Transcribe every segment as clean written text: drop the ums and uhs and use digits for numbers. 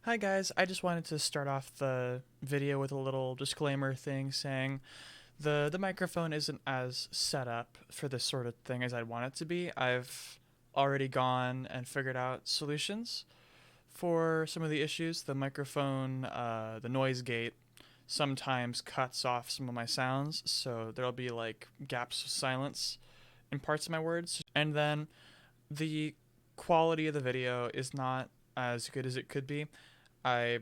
Hi guys, I just wanted to start off the video with a little disclaimer thing saying the microphone isn't as set up for this sort of thing as I'd want it to be. I've already gone and figured out solutions for some of the issues. The microphone, the noise gate sometimes cuts off some of my sounds, so there'll be like gaps of silence in parts of my words. And then the quality of the video is not as good as it could be. I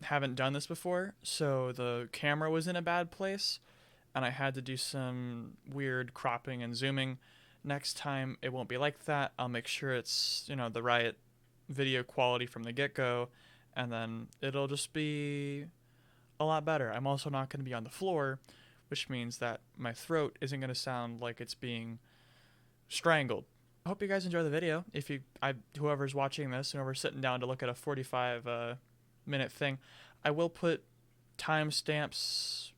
haven't done this before, so the camera was in a bad place, and I had to do some weird cropping and zooming. Next time, it won't be like that. I'll make sure it's, the right video quality from the get go, and then it'll just be a lot better. I'm also not going to be on the floor, which means that my throat isn't going to sound like it's being strangled. I hope you guys enjoy the video. Whoever's watching this, whoever's sitting down to look at a 45 minute thing, I will put timestamps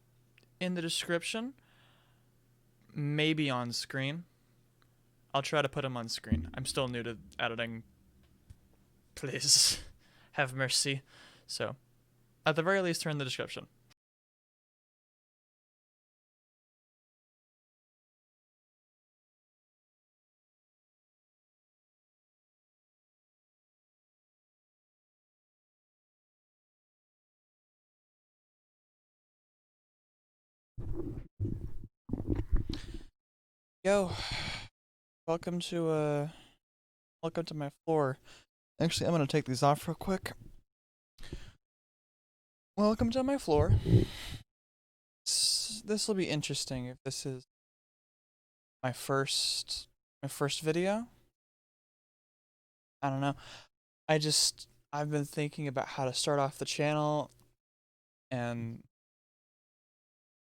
in the description, maybe on screen. I'll try to put them on screen. I'm still new to editing. Please have mercy. So, at the very least, turn the description. Yo, welcome to welcome to my floor. Actually, I'm gonna take these off real quick. Welcome to my floor. This will be interesting if this is my first video. I don't know. I've been thinking about how to start off the channel, and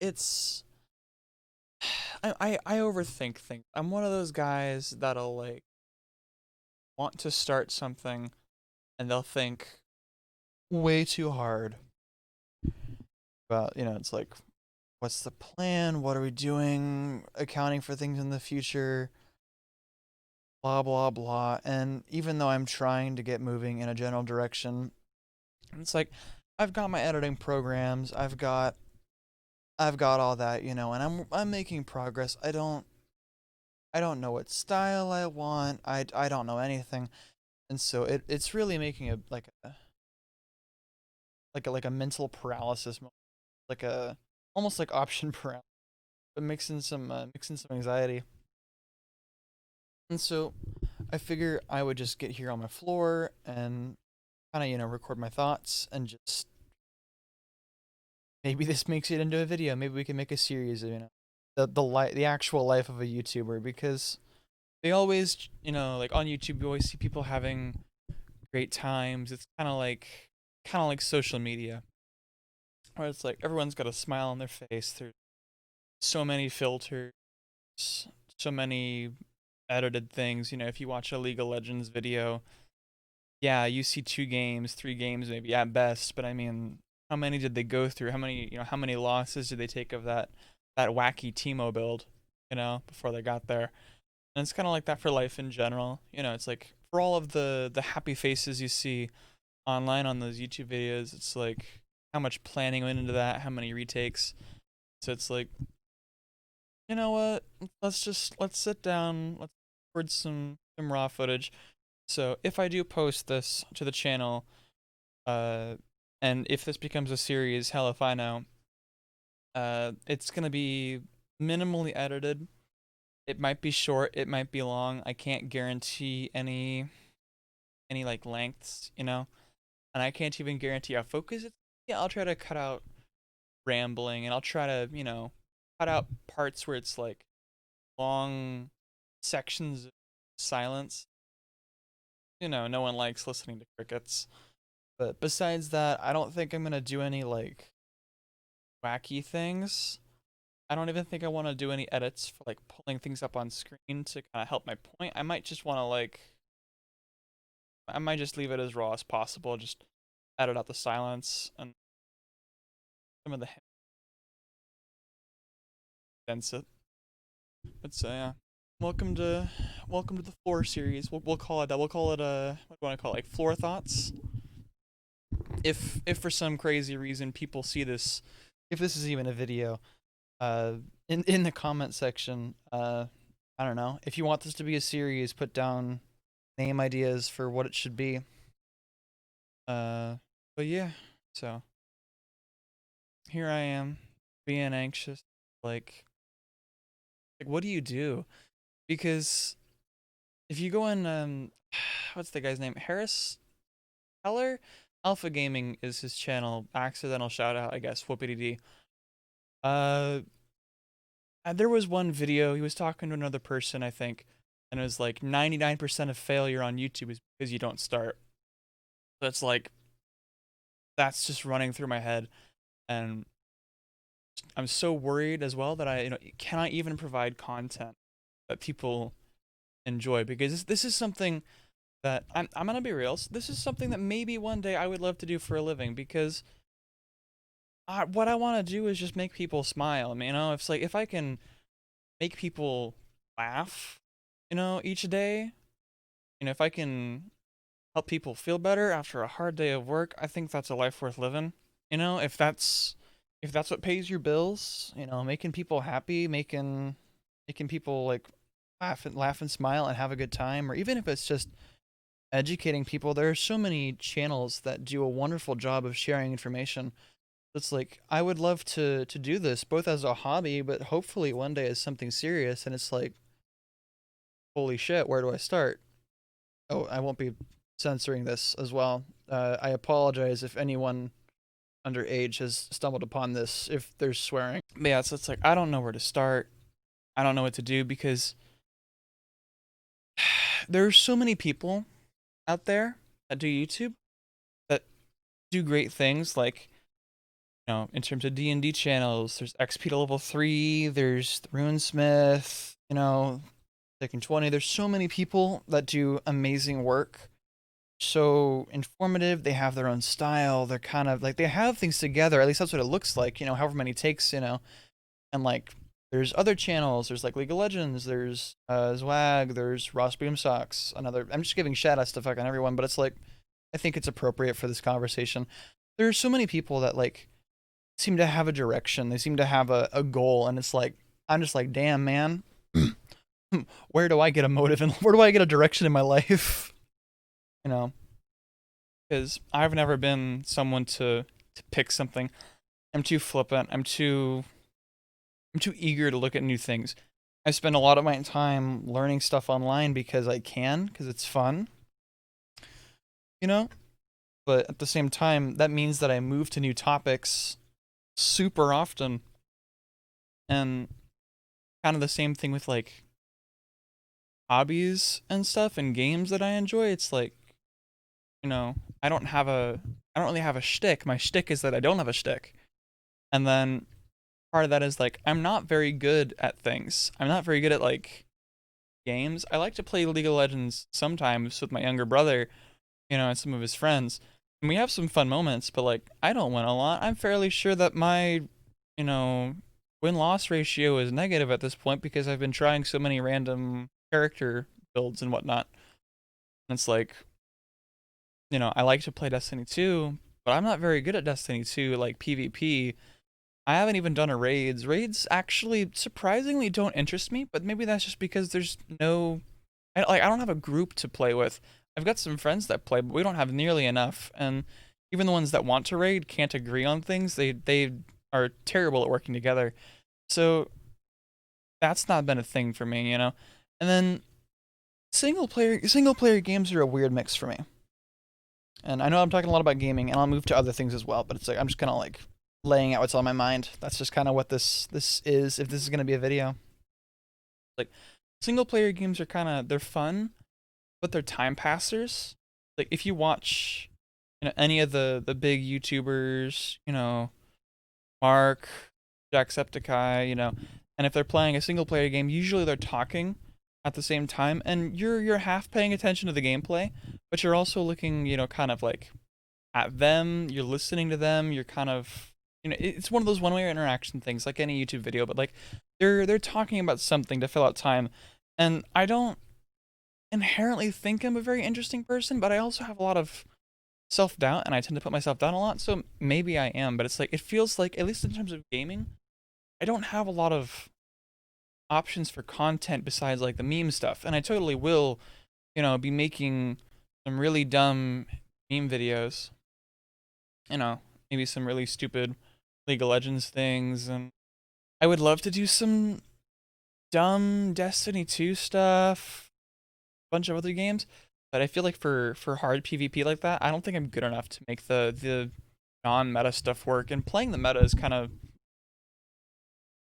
it's I overthink things. I'm one of those guys that'll like want to start something and they'll think way too hard about, it's like, what's the plan? What are we doing? Accounting for things in the future, blah blah blah. And even though I'm trying to get moving in a general direction, it's like I've got my editing programs, I've got all that, and I'm making progress. I don't know what style I want. I don't know anything. And so it's really making a mental paralysis, like a almost like option paralysis, but mixing some anxiety. And so I figure I would just get here on my floor and kind of record my thoughts, and just maybe this makes it into a video. Maybe we can make a series of the actual life of a YouTuber, because they always, like on YouTube, you always see people having great times. It's kind of like social media, where it's like everyone's got a smile on their face. There's so many filters, so many edited things. If you watch a League of Legends video, yeah, you see 2 games, 3 games maybe at best, but I mean, how many did they go through? How many losses did they take of that wacky Teemo build, before they got there? And it's kind of like that for life in general. It's like for all of the happy faces you see online on those YouTube videos, it's like how much planning went into that, how many retakes. So it's like, you know what? Let's sit down, let's record some raw footage. So if I do post this to the channel, uh, and if this becomes a series, hell if I know, it's gonna be minimally edited. It might be short, it might be long. I can't guarantee any like lengths, and I can't even guarantee how focused it's. Yeah, I'll try to cut out rambling, and I'll try to, cut out parts where it's like long sections of silence. No one likes listening to crickets. But besides that, I don't think I'm gonna do any like wacky things. I don't even think I want to do any edits for like pulling things up on screen to kind of help my point. I might just leave it as raw as possible, just edit out the silence and some of the hints it. But so yeah, welcome to welcome to the floor series. We'll call it that. We'll call it what do you want to call it? Like floor thoughts. if for some crazy reason people see this, if this is even a video, uh, in the comment section, I don't know. If you want this to be a series, put down name ideas for what it should be. Uh, but yeah, so here I am, being anxious. Like, what do you do? Because if you go in, what's the guy's name? Harris Heller? Alpha Gaming is his channel. Accidental shout out, I guess. Whoopity dee. Uh, there was one video he was talking to another person, I think, and it was like 99% of failure on YouTube is because you don't start. That's like that's just running through my head, and I'm so worried as well that I cannot even provide content that people enjoy, because this is something that I'm gonna be real. This is something that maybe one day I would love to do for a living, because what I want to do is just make people smile. I mean, it's like if I can make people laugh, each day, if I can help people feel better after a hard day of work, I think that's a life worth living. If that's what pays your bills, making people happy, making people like laugh and smile and have a good time, or even if it's just educating people. There are so many channels that do a wonderful job of sharing information. It's like I would love to do this both as a hobby, but hopefully one day as something serious. And it's like, holy shit, where do I start? Oh, I won't be censoring this as well. I apologize if anyone underage has stumbled upon this, if there's swearing. But yeah, so it's like I don't know where to start. I don't know what to do, because there's so many people out there that do YouTube that do great things, like in terms of D&D channels. There's XP to level 3, there's the Runesmith, Taking 20. There's so many people that do amazing work. So informative, they have their own style. They're kind of like they have things together. At least that's what it looks like, however many takes, and like there's other channels. There's like League of Legends, there's Zwag, there's Ross Boomsocks, another. I'm just giving shout outs to fucking everyone, but it's like I think it's appropriate for this conversation. There's so many people that like seem to have a direction. They seem to have a goal, and it's like I'm just like, damn man, where do I get a motive and where do I get a direction in my life? you know, because I've never been someone to pick something. I'm too flippant. I'm too eager to look at new things. I spend a lot of my time learning stuff online because I can, because it's fun, you know? But at the same time, that means that I move to new topics super often. And kind of the same thing with like hobbies and stuff and games that I enjoy. It's like, you know, I don't have a I don't really have a shtick. My shtick is that I don't have a shtick. And then part of that is like I'm not very good at things. I'm not very good at like games. I like to play League of Legends sometimes with my younger brother, and some of his friends. And we have some fun moments, but like I don't win a lot. I'm fairly sure that my, you know, win-loss ratio is negative at this point because I've been trying so many random character builds and whatnot. And it's like, I like to play Destiny 2, but I'm not very good at Destiny 2, like PvP. I haven't even done a raids. Raids actually surprisingly don't interest me, but maybe that's just because there's no, I don't have a group to play with. I've got some friends that play, but we don't have nearly enough. And even the ones that want to raid can't agree on things. They are terrible at working together. So that's not been a thing for me. And then single player games are a weird mix for me. And I know I'm talking a lot about gaming, and I'll move to other things as well. But it's like I'm just kind of like laying out what's on my mind. That's just kind of what this is. If this is gonna be a video, like single player games are they're fun, but they're time passers. Like if you watch, any of the big YouTubers, Mark, Jacksepticeye, and if they're playing a single player game, usually they're talking at the same time, and you're half paying attention to the gameplay, but you're also looking, kind of like at them. You're listening to them. You're kind of, it's one of those one-way interaction things, like any YouTube video, but like they're talking about something to fill out time, and I don't inherently think I'm a very interesting person, but I also have a lot of self-doubt, and I tend to put myself down a lot, so maybe I am, but it's like, it feels like, at least in terms of gaming, I don't have a lot of options for content besides like the meme stuff, and I totally will, be making some really dumb meme videos, maybe some really stupid League of Legends things, and I would love to do some dumb Destiny 2 stuff, a bunch of other games, but I feel like for hard PvP like that, I don't think I'm good enough to make the non-meta stuff work. And playing the meta is kind of,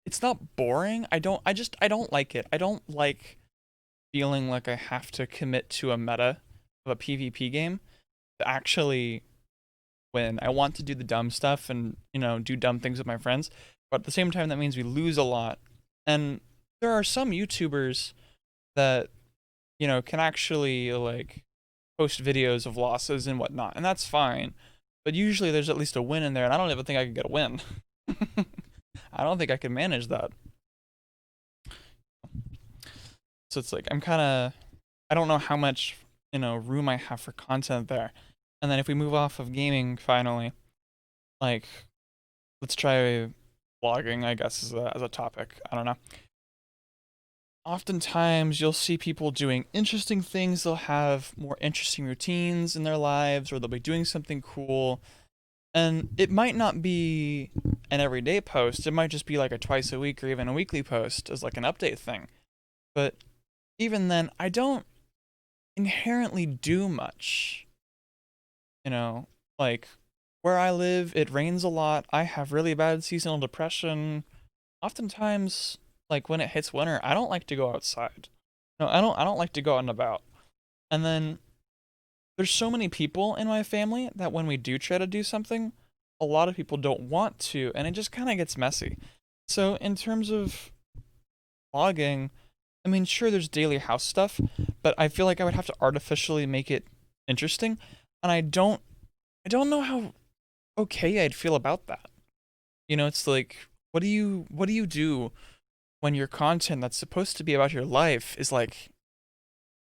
it's not boring. I don't like it. I don't like feeling like I have to commit to a meta of a PvP game to actually win. I want to do the dumb stuff and, do dumb things with my friends, but at the same time that means we lose a lot. And there are some YouTubers that, can actually like post videos of losses and whatnot, and that's fine. But usually there's at least a win in there, and I don't even think I could get a win. I don't think I can manage that. So it's like I don't know how much, room I have for content there. And then if we move off of gaming finally, like let's try vlogging, I guess, as a topic. I don't know. Oftentimes you'll see people doing interesting things. They'll have more interesting routines in their lives, or they'll be doing something cool. And it might not be an everyday post. It might just be like a twice a week or even a weekly post as like an update thing. But even then, I don't inherently do much. Like where I live, it rains a lot. I have really bad seasonal depression. Oftentimes, like when it hits winter, I don't like to go outside. No, I don't like to go out and about. And then there's so many people in my family that when we do try to do something, a lot of people don't want to, and it just kind of gets messy. So in terms of vlogging, I mean, sure, there's daily house stuff, but I feel like I would have to artificially make it interesting, and I don't know how okay I'd feel about that. It's like, what do you do when your content that's supposed to be about your life is like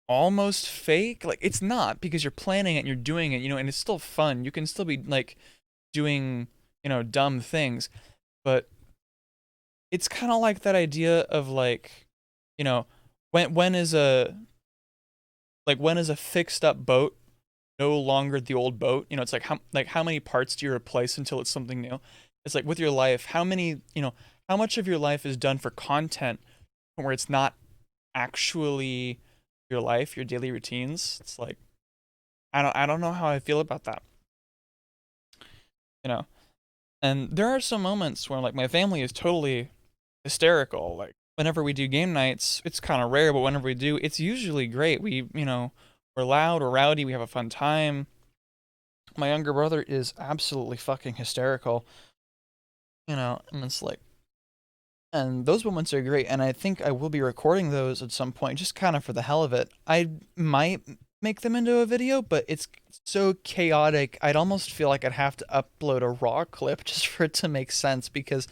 almost fake? Like it's not, because you're planning it and you're doing it, and it's still fun. You can still be like doing, dumb things, but it's kind of like that idea of like, you know, when is a when is a fixed up boat no longer the old boat? It's like how many parts do you replace until it's something new? It's like with your life, how much of your life is done for content where it's not actually your life, your daily routines? It's like I don't know how I feel about that. You know. And there are some moments where like my family is totally hysterical. Like whenever we do game nights, it's kind of rare, but whenever we do, it's usually great. We're loud, we're rowdy, we have a fun time. My younger brother is absolutely fucking hysterical. And it's like, and those moments are great, and I think I will be recording those at some point, just kind of for the hell of it. I might make them into a video, but it's so chaotic, I'd almost feel like I'd have to upload a raw clip just for it to make sense, because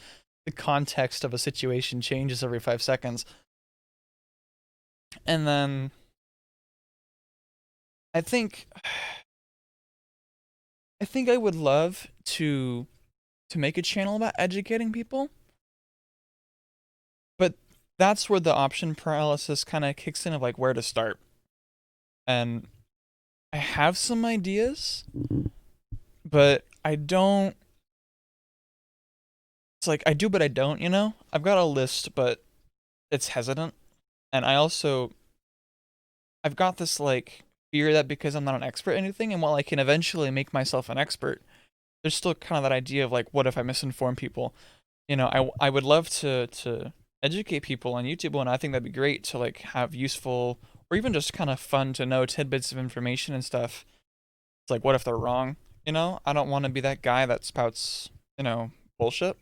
the context of a situation changes every 5 seconds. And then I think I think I would love to make a channel about educating people, but that's where the option paralysis kind of kicks in of like where to start. And I have some ideas, but I don't. It's like I do, but I don't. I've got a list, but it's hesitant. And I've got this like fear that because I'm not an expert in anything, and while I can eventually make myself an expert, there's still kind of that idea of like, what if I misinform people? I would love to educate people on YouTube, and I think that'd be great to like have useful or even just kind of fun to know tidbits of information and stuff. It's like, what if they're wrong? I don't want to be that guy that spouts, bullshit.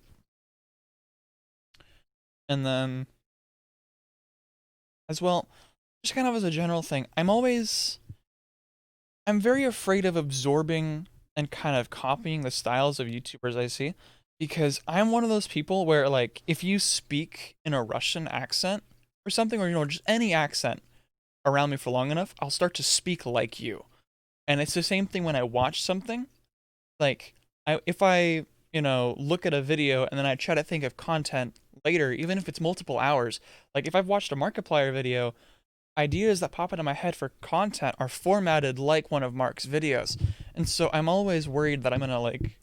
And then as well, just kind of as a general thing, I'm very afraid of absorbing and kind of copying the styles of YouTubers I see, because I'm one of those people where like if you speak in a Russian accent or something, or just any accent around me for long enough, I'll start to speak like you. And it's the same thing when I watch something. Like, if I, look at a video and then I try to think of content later, even if it's multiple hours, like if I've watched a Markiplier video, ideas that pop into my head for content are formatted like one of Mark's videos. And so I'm always worried that I'm gonna like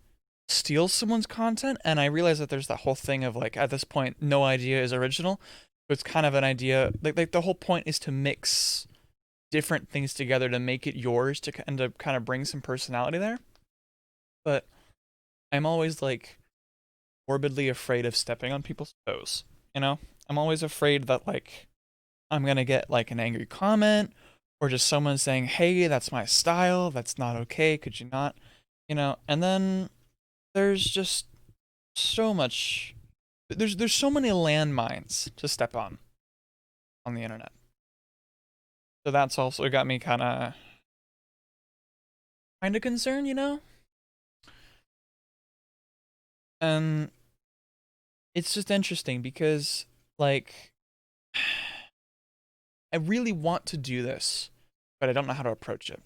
steal someone's content, and I realize that there's that whole thing of like at this point no idea is original. So it's kind of an idea like the whole point is to mix different things together to make it yours to kind of bring some personality there. But I'm always like morbidly afraid of stepping on people's toes, you know? I'm always afraid that like I'm gonna get like an angry comment or just someone saying, "Hey, that's my style. That's not okay. Could you not?" And then there's just so much. There's so many landmines to step on the internet. So that's also got me kind of concerned, And it's just interesting because like I really want to do this, but I don't know how to approach it.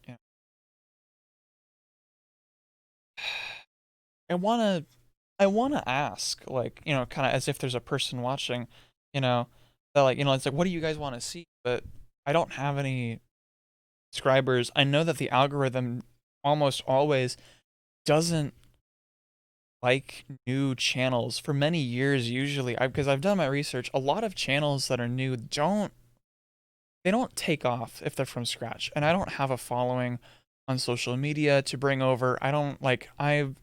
Yeah. I wanna ask, like, kind of as if there's a person watching, you know, that like, it's like, what do you guys want to see? But I don't have any subscribers. I know that the algorithm almost always doesn't like new channels for many years usually. Because I've done my research, a lot of channels that are new don't take off if they're from scratch. And I don't have a following on social media to bring over. I've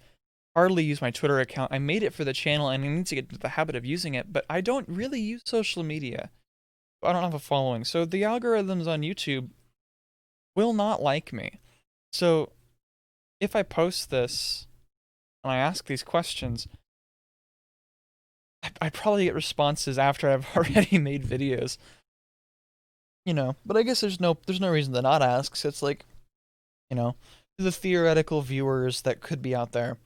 hardly use my Twitter account. I made it for the channel and I need to get into the habit of using it, but I don't really use social media. I don't have a following. So the algorithms on YouTube will not like me. So if I post this and I ask these questions, I probably get responses after I've already made videos. But I guess there's no reason to not ask. So it's like, you know, the theoretical viewers that could be out there.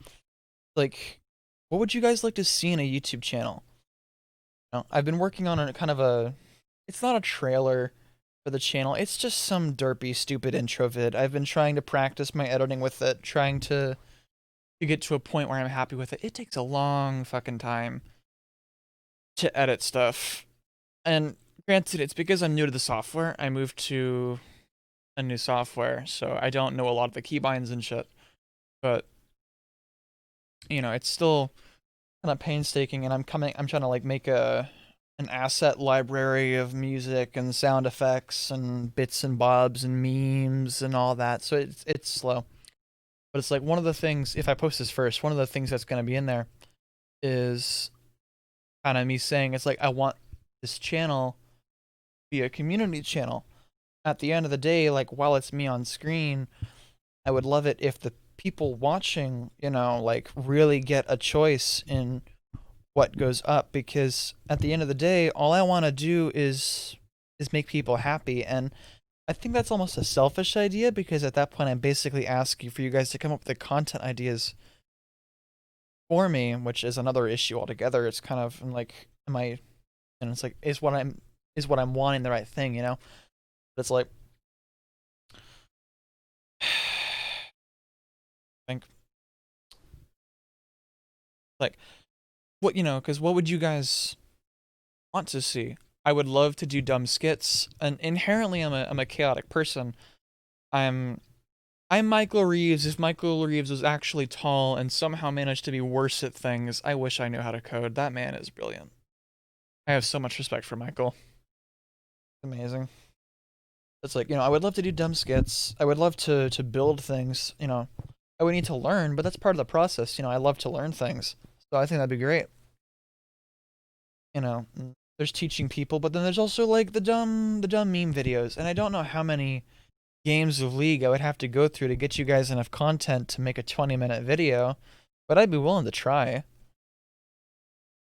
Like, what would you guys like to see in a YouTube channel? I've been working on a kind of it's not a trailer for the channel. It's just some derpy, stupid intro vid. I've been trying to practice my editing with it, trying to get to a point where I'm happy with it. It takes a long fucking time to edit stuff. And granted, it's because I'm new to the software. I moved to a new software, so I don't know a lot of the keybinds and shit. But it's still kind of painstaking, and I'm trying to like make an asset library of music and sound effects and bits and bobs and memes and all that. So it's slow. But it's like one of the things, if I post this first, one of the things that's going to be in there is kind of me saying it's like I want this channel to be a community channel. At the end of the day, like while it's me on screen, I would love it if the people watching, like really get a choice in what goes up, because at the end of the day all I want to do is make people happy. And I think that's almost a selfish idea, because at that point I'm basically asking for you guys to come up with the content ideas for me, which is another issue altogether. It's kind of like, am I, and it's like, is what I'm wanting the right thing, but it's like I think like what, because what would you guys want to see? I would love to do dumb skits, and inherently I'm a chaotic person. I'm I'm Michael Reeves. If Michael Reeves was actually tall and somehow managed to be worse at things, I wish I knew how to code. That man is brilliant. I have so much respect for Michael. Amazing. It's like, I would love to do dumb skits. I would love to build things, I would need to learn, but that's part of the process. I love to learn things. So I think that'd be great. There's teaching people, but then there's also like the dumb meme videos. And I don't know how many games of League I would have to go through to get you guys enough content to make a 20-minute video, but I'd be willing to try.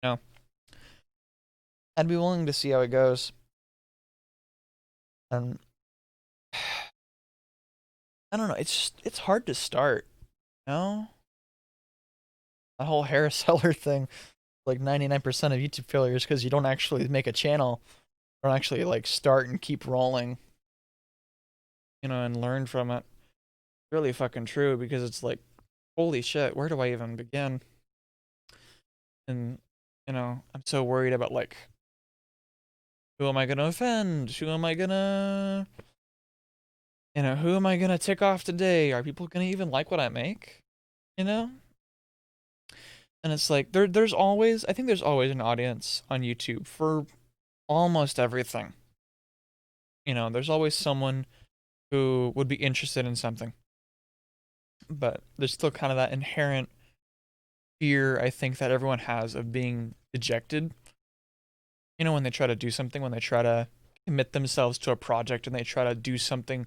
No, I'd be willing to see how it goes. And I don't know, it's hard to start, you know? The whole hair seller thing, like 99% of YouTube failures because you don't actually make a channel, don't actually like start and keep rolling. and learn from it. Really fucking true, because it's like, holy shit, where do I even begin? And I'm so worried about like, who am I gonna offend? Who am I gonna tick off today? Are people gonna even like what I make? You know? And it's like there's always, I think there's always an audience on YouTube for almost everything. There's always someone who would be interested in something. But there's still kind of that inherent fear, I think, that everyone has of being dejected. When they try to do something, when they try to commit themselves to a project and they try to do something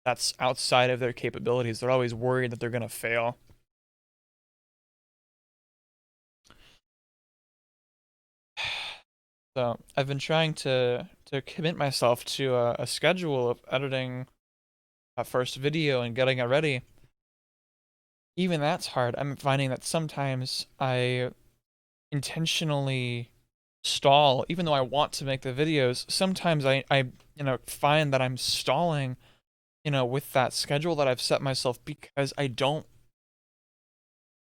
that's outside of their capabilities, they're always worried that they're going to fail. So I've been trying to commit myself to a schedule of editing a first video and getting it ready. Even that's hard. I'm finding that sometimes I intentionally stall, even though I want to make the videos. Sometimes I find that I'm stalling, with that schedule that I've set myself, because I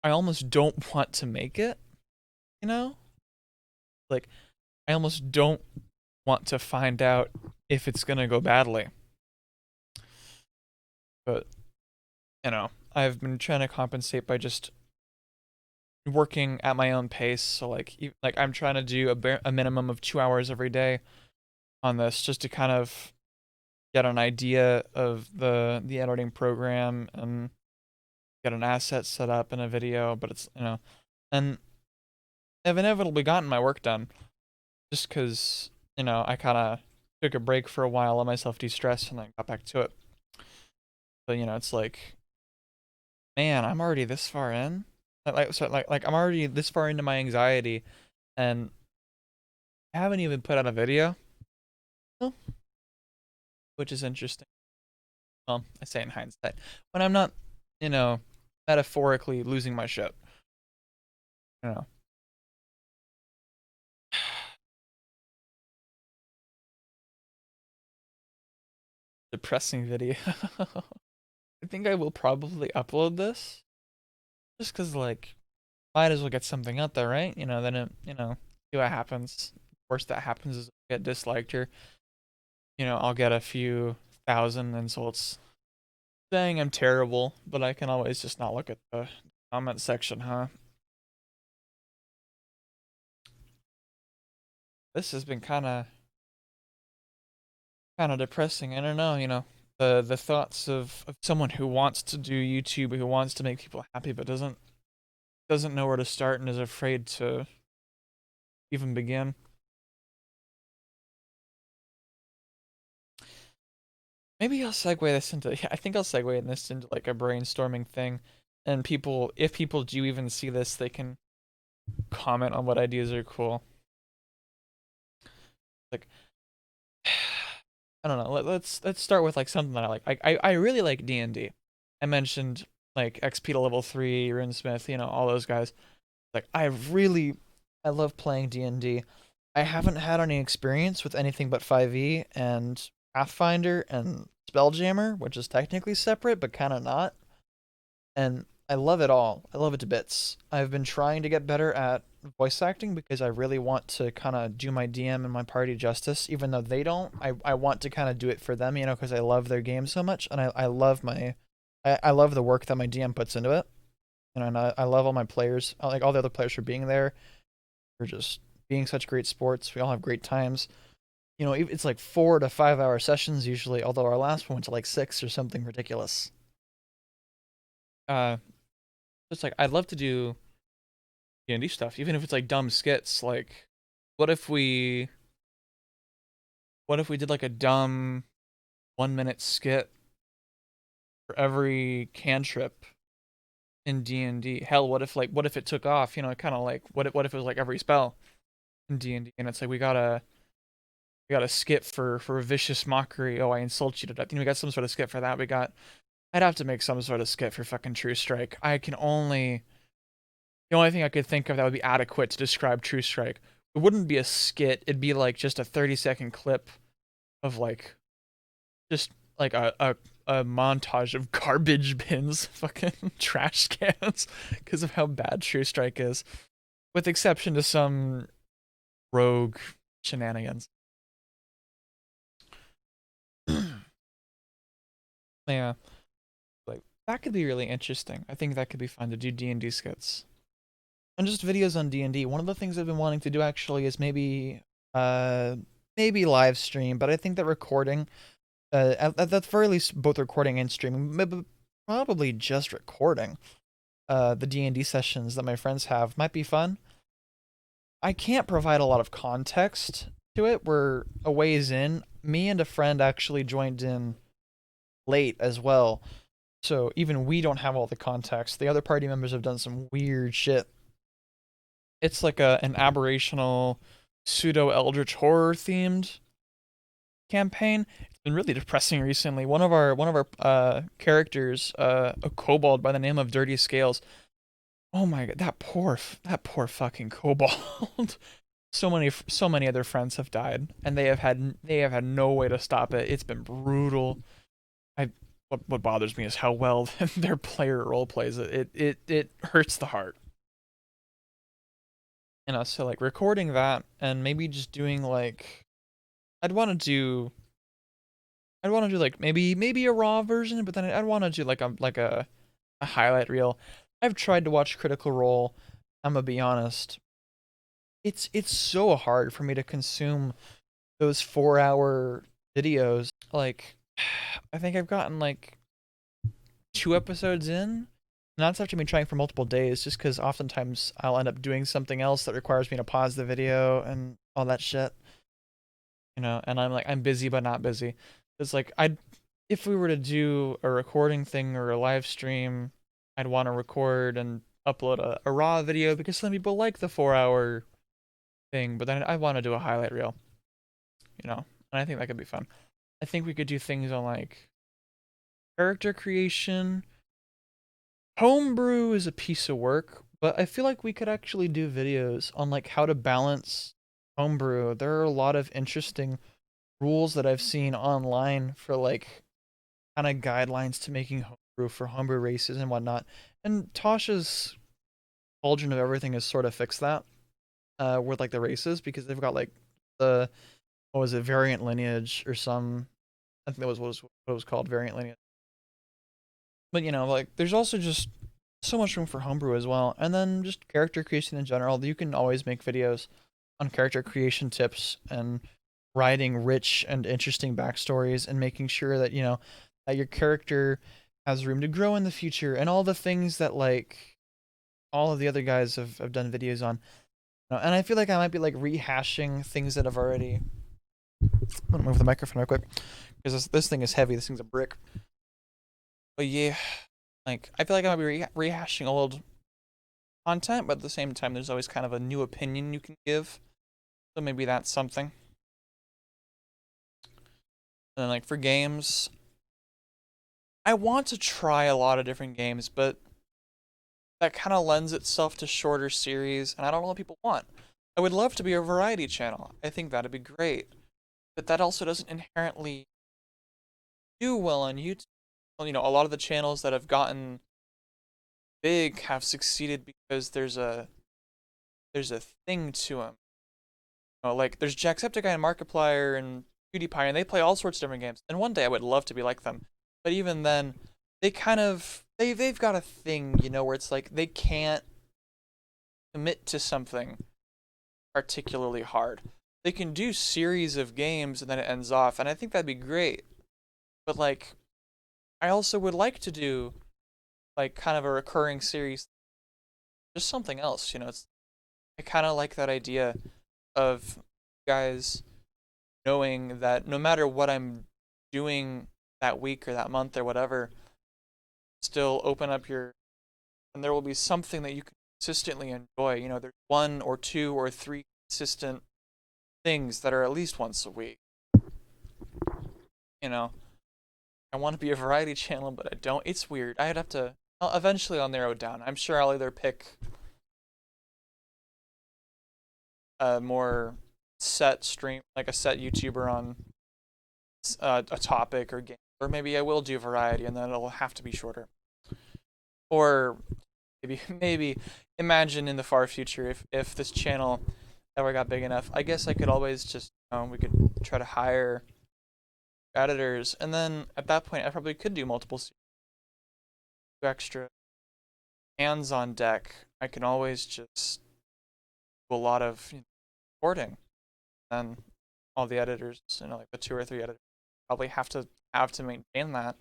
almost don't want to make it, you know? Like, I almost don't want to find out if it's gonna go badly. But, I've been trying to compensate by just working at my own pace. So like I'm trying to do a minimum of 2 hours every day on this, just to kind of get an idea of the editing program and get an asset set up in a video. But it's and I've inevitably gotten my work done, just because I kind of took a break for a while, let myself de-stress, and then got back to it. But it's like, man, I'm already this far in. Like I'm already this far into my anxiety, and I haven't even put out a video, which is interesting. Well, I say in hindsight, when I'm not, you know, metaphorically losing my shit. You know, depressing video. I think I will probably upload this, just cause like, might as well get something out there, right? Then see what happens. Worst that happens is I get disliked, or I'll get a few thousand insults saying I'm terrible, but I can always just not look at the comment section, huh? This has been kind of depressing. I don't know, the thoughts of someone who wants to do YouTube, who wants to make people happy, but doesn't know where to start and is afraid to even begin. Maybe I'll segue this into, yeah, I think I'll segue this into like a brainstorming thing, and if people do even see this, they can comment on what ideas are cool. Like, I don't know. Let's start with like something that I like. I really like D&D. I mentioned like XP to level 3, Runesmith, all those guys. Like I love playing D&D. I haven't had any experience with anything but 5e and Pathfinder and Spelljammer, which is technically separate but kind of not. And I love it all. I love it to bits. I've been trying to get better at voice acting because I really want to kind of do my DM and my party justice, even though they don't. I want to kind of do it for them, because I love their game so much, and I love I love the work that my DM puts into it. And I love all my players, like all the other players, for being there, for just being such great sports. We all have great times. It's like 4 to 5 hour sessions usually, although our last one went to like 6 or something ridiculous. Uh, just like I'd love to do D&D stuff, even if it's like dumb skits. Like, what if we, what if we did like a dumb 1 minute skit for every cantrip in D&D? Hell, what if it took off? Kind of like what if it was like every spell in D&D, and it's like we got a skit for a vicious mockery. Oh, I insult you to death. We got some sort of skit for that. I'd have to make some sort of skit for fucking True Strike. The only thing I could think of that would be adequate to describe True Strike, it wouldn't be a skit. It'd be like just a 30-second clip of like, just like a montage of garbage bins, fucking trash cans, because of how bad True Strike is, with exception to some rogue shenanigans. Yeah, like that could be really interesting. I think that could be fun to do D&D skits and just videos on D&D. One of the things I've been wanting to do actually is uh maybe live stream, but I think that recording, at the very least, both recording and streaming, probably just recording the D&D sessions that my friends have might be fun. I can't provide a lot of context to it. We're a ways in. Me and a friend actually joined in late as well. So even we don't have all the context. The other party members have done some weird shit. It's like an aberrational pseudo eldritch horror themed campaign. It's been really depressing recently. One of our characters, a kobold by the name of Dirty Scales. Oh my god, that poor fucking kobold. So many other friends have died, and they have had no way to stop it. It's been brutal. I what bothers me is how well their player role plays it. It hurts the heart. So like recording that and maybe just doing like I'd want to do I'd want to do like maybe a raw version, but then I'd want to do like a highlight reel. I've tried to watch Critical Role. I'm gonna be honest. It's so hard for me to consume those 4 hour videos. Like I think I've gotten like 2 episodes in. And that's after me trying for multiple days, just because oftentimes I'll end up doing something else that requires me to pause the video and all that shit. And I'm busy but not busy. It's like if we were to do a recording thing or a live stream, I'd want to record and upload a raw video because some people like the 4 hour thing, but then I want to do a highlight reel, and I think that could be fun. I think we could do things on like character creation. Homebrew is a piece of work, but I feel like we could actually do videos on like how to balance homebrew. There are a lot of interesting rules that I've seen online for like kind of guidelines to making homebrew for homebrew races and whatnot. And Tasha's Cauldron of Everything has sort of fixed that with like the races because they've got like the what was it, variant lineage or some, I think that was what it was called, variant lineage. But like there's also just so much room for homebrew as well. And then just character creation in general. You can always make videos on character creation tips and writing rich and interesting backstories and making sure that, that your character has room to grow in the future and all the things that like all of the other guys have done videos on. And I feel like I might be like rehashing things that have already. I'm gonna move the microphone real quick because this thing is heavy. This thing's a brick. But yeah, like I feel like I might be rehashing old content, but at the same time, there's always kind of a new opinion you can give. So maybe that's something. And then like for games, I want to try a lot of different games, but that kind of lends itself to shorter series, and I don't know what people want. I would love to be a variety channel. I think that'd be great. But that also doesn't inherently do well on YouTube. Well, a lot of the channels that have gotten big have succeeded because there's a thing to them. Like there's Jacksepticeye and Markiplier and PewDiePie, and they play all sorts of different games. And one day I would love to be like them. But even then, they've got a thing, where it's like they can't commit to something particularly hard. They can do series of games and then it ends off, and I think that'd be great. But like I also would like to do like kind of a recurring series, just something else, I kind of like that idea of guys knowing that no matter what I'm doing that week or that month or whatever, still open up and there will be something that you can consistently enjoy. There's one or two or three consistent things that are at least once a week. You know, I want to be a variety channel, but I don't. It's weird. I'd have to. Eventually, I'll narrow it down. I'm sure I'll either pick a more set stream, like a set YouTuber on a topic or game Or maybe I will do variety and then it'll have to be shorter. Or maybe imagine in the far future if this channel ever got big enough, I guess I could always just we could try to hire editors, and then at that point I probably could do multiple extra hands on deck. I can always just do a lot of recording, and all the editors, like the 2 or 3 editors, probably have to maintain that,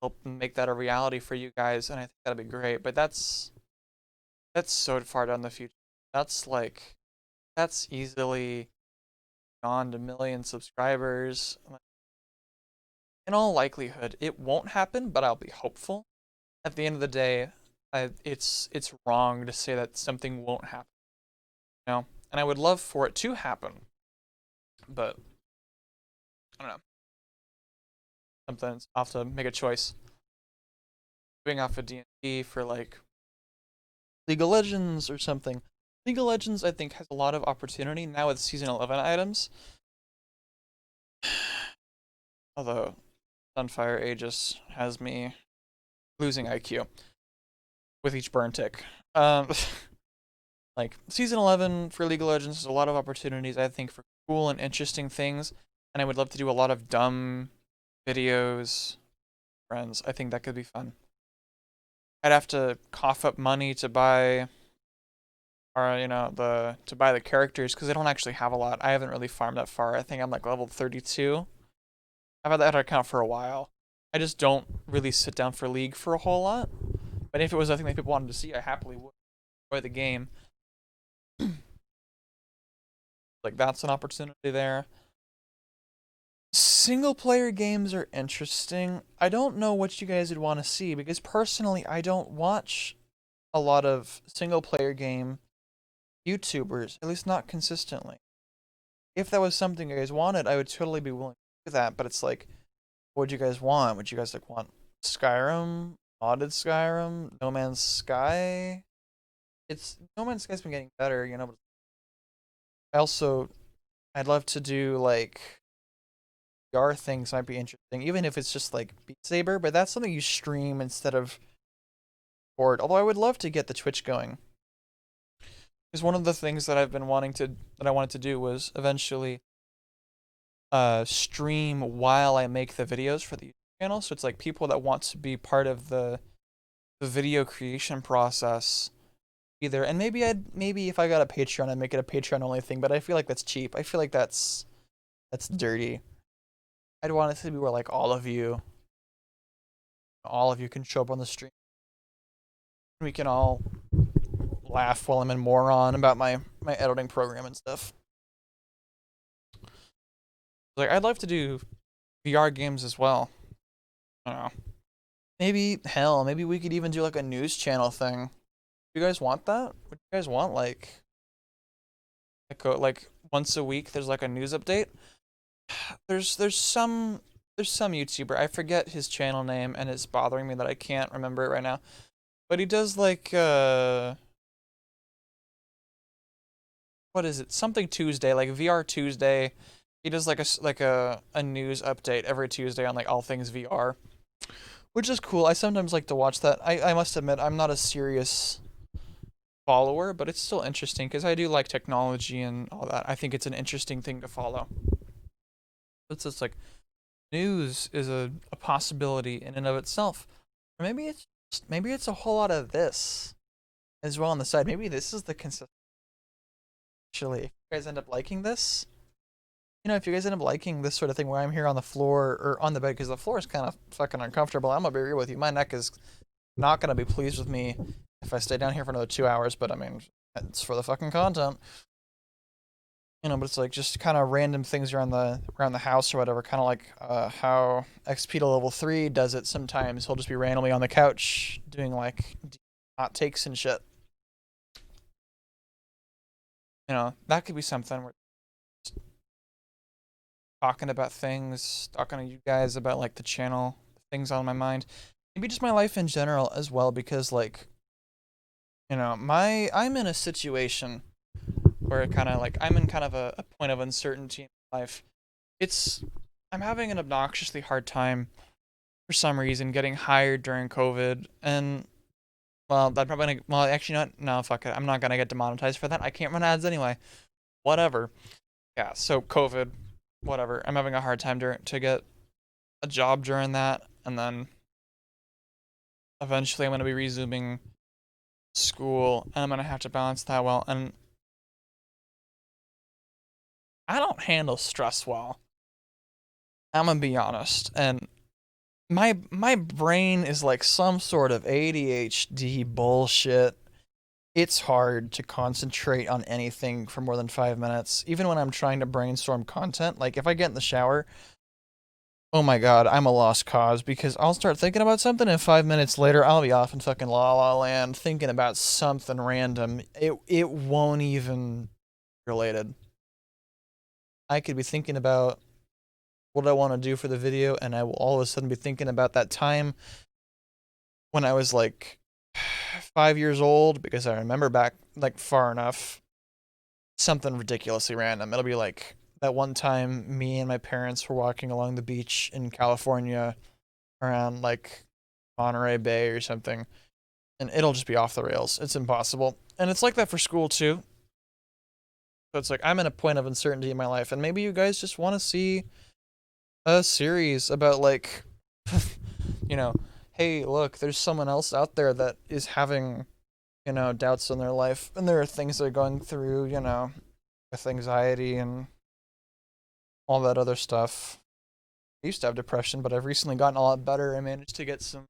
help make that a reality for you guys, and I think that'd be great. But that's so far down the future. That's like that's easily beyond 1 million subscribers. In all likelihood, it won't happen, but I'll be hopeful. At the end of the day, it's wrong to say that something won't happen. And I would love for it to happen, but I don't know. Sometimes I'll have to make a choice. Moving off of D&D for like League of Legends or something. League of Legends, I think, has a lot of opportunity now with Season 11 items. Although Sunfire Aegis has me losing IQ with each burn tick. Like, Season 11 for League of Legends has a lot of opportunities, I think, for cool and interesting things. And I would love to do a lot of dumb videos. Friends, I think that could be fun. I'd have to cough up money to buy, or to buy the characters, because I don't actually have a lot. I haven't really farmed that far. I think I'm like level 32. I've had that account for a while. I just don't really sit down for League for a whole lot. But if it was something that people wanted to see, I happily would enjoy the game. Like, that's an opportunity there. Single player games are interesting. I don't know what you guys would want to see, because personally I don't watch a lot of single player game YouTubers, at least not consistently. If that was something you guys wanted, I would totally be willing to do that, but it's like, what would you guys want? Would you guys like want Skyrim, modded Skyrim, No Man's Sky? No Man's Sky's been getting better, but I'd love to do like VR things might be interesting, even if it's just like Beat Saber, but that's something you stream instead of board. Although I would love to get the Twitch going. Because one of the things that I wanted to do was eventually stream while I make the videos for the YouTube channel. So it's like people that want to be part of the video creation process either. And maybe if I got a Patreon, I'd make it a Patreon only thing, but I feel like that's cheap. I feel like that's dirty. I'd want it to be where like all of you can show up on the stream. We can all laugh while I'm a moron about my editing program and stuff. Like, I'd love to do VR games as well. I don't know. Maybe we could even do like a news channel thing. Do you guys want that? Would you guys want like once a week there's like a news update? There's some YouTuber, I forget his channel name, and it's bothering me that I can't remember it right now. But he does like what is it? Something Tuesday, like VR Tuesday. He does like a news update every Tuesday on like all things VR, which is cool. I sometimes like to watch that. I must admit I'm not a serious follower, but it's still interesting because I do like technology and all that. I think it's an interesting thing to follow. It's just like news is a possibility in and of itself. Or maybe it's a whole lot of this as well on the side. Maybe this is the consistent. Actually, if you guys end up liking this, if you guys end up liking this sort of thing where I'm here on the floor or on the bed, because the floor is kind of fucking uncomfortable. I'm gonna be real with you. My neck is not gonna be pleased with me if I stay down here for another 2 hours. But I mean, it's for the fucking content. But it's like just kind of random things around the house or whatever. Kind of like how XP to level 3 does it sometimes. He'll just be randomly on the couch doing like hot takes and shit. That could be something where talking about things, talking to you guys about like the channel, things on my mind, maybe just my life in general as well, because like, I'm in a situation where kind of like I'm in kind of a point of uncertainty in life. It's I'm having an obnoxiously hard time for some reason getting hired during COVID, and well, that probably gonna, well, actually not. No, fuck it. I'm not gonna get demonetized for that. I can't run ads anyway. Whatever. Yeah. So COVID, whatever. I'm having a hard time to get a job during that, and then eventually I'm gonna be resuming school, and I'm gonna have to balance that well. And I don't handle stress well. I'm gonna be honest, and my brain is like some sort of ADHD bullshit. It's hard to concentrate on anything for more than 5 minutes, even when I'm trying to brainstorm content. Like if I get in the shower, oh my god, I'm a lost cause because I'll start thinking about something and 5 minutes later I'll be off in fucking La La Land thinking about something random. It won't even be related. I could be thinking about what I want to do for the video, and I will all of a sudden be thinking about that time when I was like 5 years old because I remember back like far enough. Something ridiculously random. It'll be like that one time me and my parents were walking along the beach in California around like Monterey Bay or something, and it'll just be off the rails. It's impossible. And it's like that for school too. So it's like I'm in a point of uncertainty in my life, and maybe you guys just want to see a series about like, you know, hey, look, there's someone else out there that is having, doubts in their life, and there are things they're going through, with anxiety and all that other stuff. I used to have depression, but I've recently gotten a lot better. I managed to get some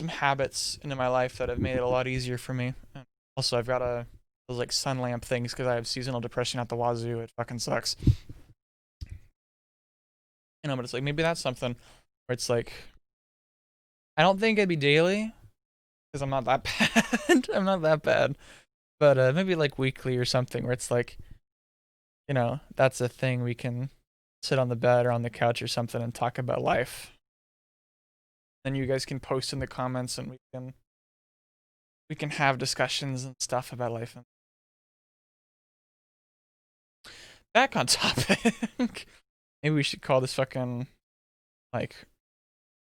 habits into my life that have made it a lot easier for me. Also, I've got those like sun lamp things because I have seasonal depression at the wazoo. It fucking sucks. But it's like maybe that's something where it's like I don't think it'd be daily because I'm not that bad. I'm not that bad, but maybe like weekly or something where it's like that's a thing we can sit on the bed or on the couch or something and talk about life. Then you guys can post in the comments and we can have discussions and stuff about life. Back on topic. Maybe we should call this fucking like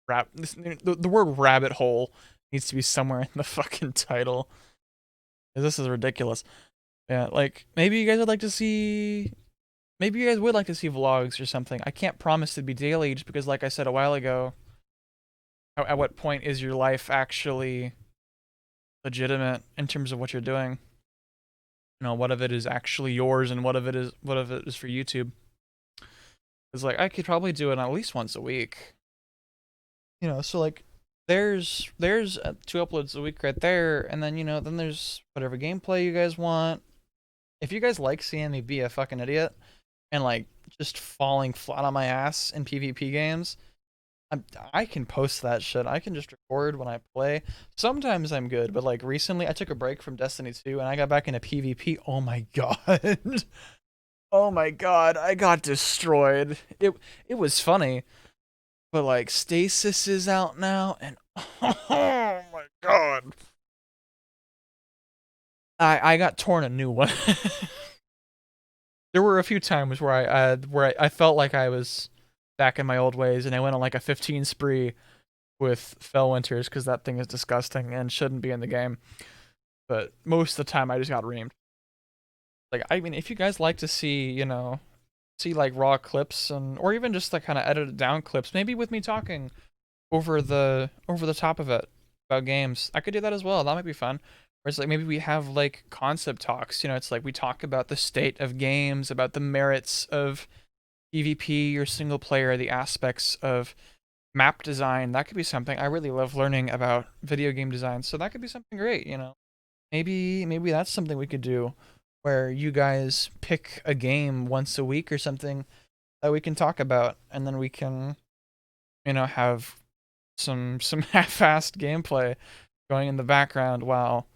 the word rabbit hole needs to be somewhere in the fucking title. 'Cause this is ridiculous. Yeah, like maybe you guys would like to see maybe you guys would like to see vlogs or something. I can't promise to be daily just because like I said a while ago, at what point is your life actually legitimate in terms of what you're doing? What of it is actually yours and what of it is for YouTube? It's like I could probably do it at least once a week. So like there's 2 uploads a week right there, and then then there's whatever gameplay you guys want. If you guys like seeing me be a fucking idiot and like just falling flat on my ass in PvP games, I can post that shit. I can just record when I play. Sometimes I'm good, but like recently I took a break from Destiny 2 and I got back into PvP. Oh my god. Oh my god, I got destroyed. It was funny, but like Stasis is out now and oh my god. I got torn a new one. There were a few times where I felt like I was back in my old ways and I went on like a 15 spree with Fell Winters because that thing is disgusting and shouldn't be in the game. But most of the time I just got reamed. Like I mean, if you guys like to see, see like raw clips and or even just like kind of edited down clips, maybe with me talking over the top of it about games, I could do that as well. That might be fun. Or it's like maybe we have like concept talks. It's like we talk about the state of games, about the merits of PvP or single player, the aspects of map design. That could be something. I really love learning about video game design, so that could be something great. Maybe that's something we could do where you guys pick a game once a week or something that we can talk about, and then we can have some half-assed gameplay going in the background while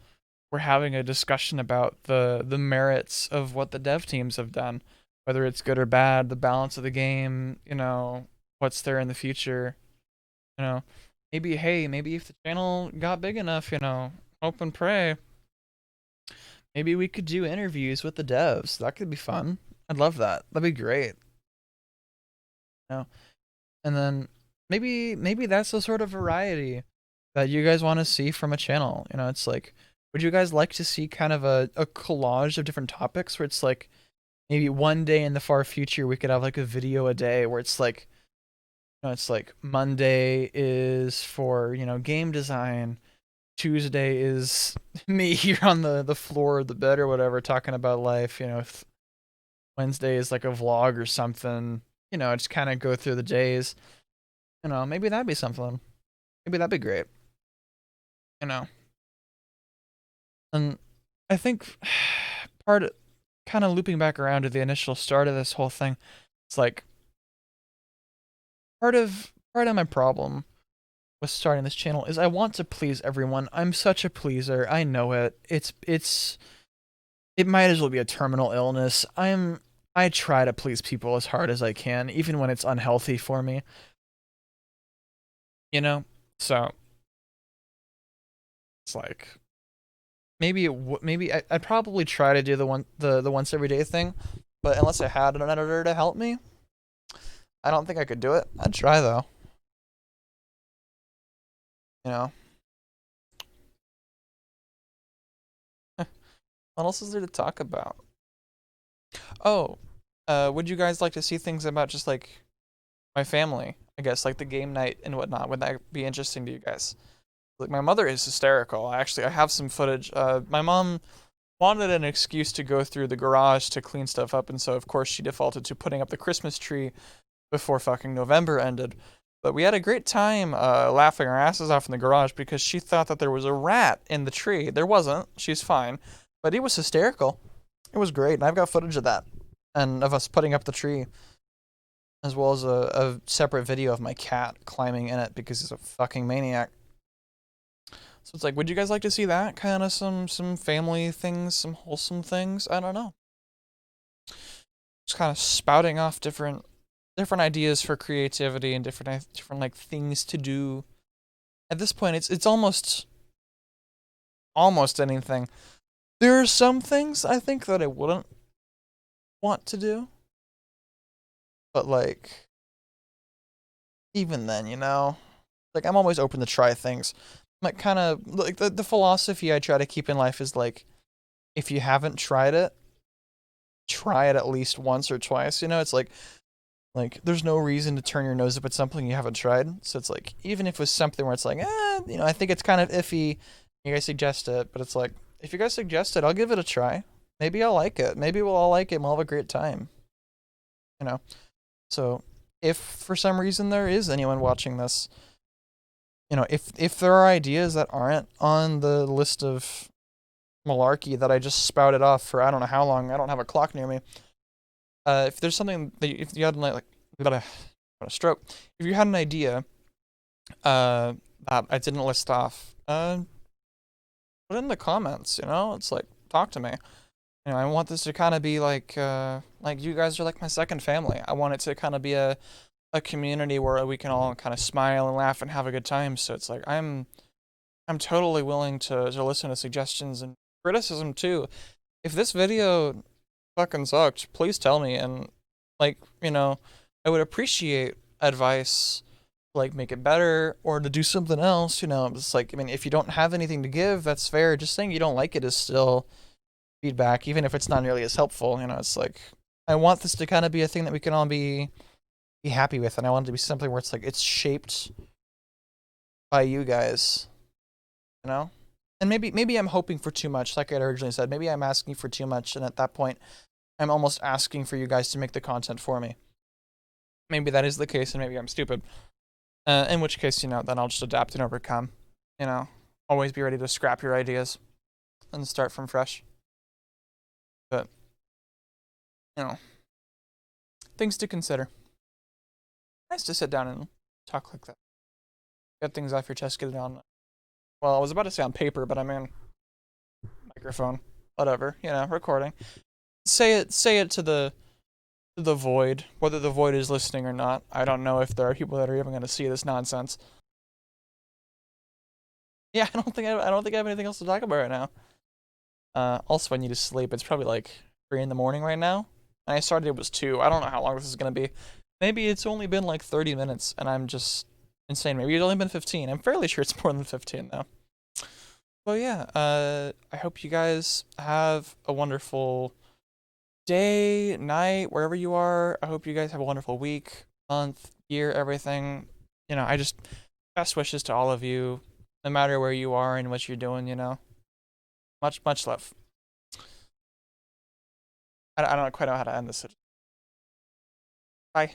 we're having a discussion about the merits of what the dev teams have done, whether it's good or bad, the balance of the game, what's there in the future, you know. Maybe hey, maybe if the channel got big enough, hope and pray, maybe we could do interviews with the devs. That could be fun. I'd love that. That'd be great. know. And then maybe that's the sort of variety that you guys want to see from a channel. You know, it's like, would you guys like to see kind of a collage of different topics where it's like maybe one day in the far future we could have like a video a day where it's like, you know, it's like Monday is for, you know, game design. Tuesday is me here on the floor of the bed or whatever talking about life, you know. Wednesday is like a vlog or something, you know, just kind of go through the days. You know, maybe that'd be something. Maybe that'd be great, you know. And I think part of, kind of looping back around to the initial start of this whole thing, it's like part of my problem with starting this channel is I want to please everyone. I'm such a pleaser. I know it. It might as well be a terminal illness. I try to please people as hard as I can, even when it's unhealthy for me. You know? So it's like maybe I'd probably try to do the once every day thing, but unless I had an editor to help me, I don't think I could do it. I'd try though. You know. What else is there to talk about? Oh, would you guys like to see things about just like my family? I guess like the game night and whatnot. Would that be interesting to you guys? Like my mother is hysterical. I have some footage. My mom wanted an excuse to go through the garage to clean stuff up, and so of course she defaulted to putting up the Christmas tree before fucking November ended. But we had a great time laughing our asses off in the garage because she thought that there was a rat in the tree. There wasn't. She's fine. But it was hysterical. It was great, and I've got footage of that and of us putting up the tree, as well as a separate video of my cat climbing in it because he's a fucking maniac. So it's like, would you guys like to see that kind of some family things, some wholesome things? I don't know. Just kind of spouting off different ideas for creativity and different like things to do. At this point, it's almost anything. There are some things I think that I wouldn't want to do, but like even then, you know, like I'm always open to try things. Like kind of like the philosophy I try to keep in life is like, if you haven't tried it, try it at least once or twice. You know, it's like there's no reason to turn your nose up at something you haven't tried. So it's like, even if it was something where it's like, you know, I think it's kind of iffy, you guys suggest it, but it's like, if you guys suggest it, I'll give it a try. Maybe I'll like it. Maybe we'll all like it and we'll have a great time. You know? So if for some reason there is anyone watching this, you know, if there are ideas that aren't on the list of malarkey that I just spouted off for I don't know how long, I don't have a clock near me. If there's something that if you had like got a stroke, if you had an idea that I didn't list off, put it in the comments. You know, it's like, talk to me. You know, I want this to kind of be like you guys are like my second family. I want it to kind of be a community where we can all kind of smile and laugh and have a good time. So it's like I'm totally willing to listen to suggestions and criticism too. If this video fucking sucked, please tell me, and like, you know, I would appreciate advice, like make it better or to do something else. You know, it's like, I mean, if you don't have anything to give, that's fair. Just saying you don't like it is still feedback, even if it's not nearly as helpful. You know, it's like, I want this to kind of be a thing that we can all be happy with, and I want it to be something where it's like it's shaped by you guys, you know. And maybe I'm hoping for too much, like I originally said. Maybe I'm asking for too much, and at that point I'm almost asking for you guys to make the content for me. Maybe that is the case, and maybe I'm stupid, in which case, you know, then I'll just adapt and overcome. You know, always be ready to scrap your ideas and start from fresh. But, you know, things to consider. Nice to sit down and talk like that. Get things off your chest, get it on. Well, I was about to say on paper, but I mean microphone, whatever. You know, recording. Say it to the void, whether the void is listening or not. I don't know if there are people that are even going to see this nonsense. Yeah, I don't think I have anything else to talk about right now. Also, I need to sleep. It's probably like 3 in the morning right now. And I started, it was 2. I don't know how long this is going to be. Maybe it's only been like 30 minutes and I'm just insane. Maybe it's only been 15. I'm fairly sure it's more than 15 though. Well, yeah, I hope you guys have a wonderful day, night, wherever you are. I hope you guys have a wonderful week, month, year, everything. I just best wishes to all of you, no matter where you are and what you're doing. Much, much love. I don't quite know how to end this. Bye.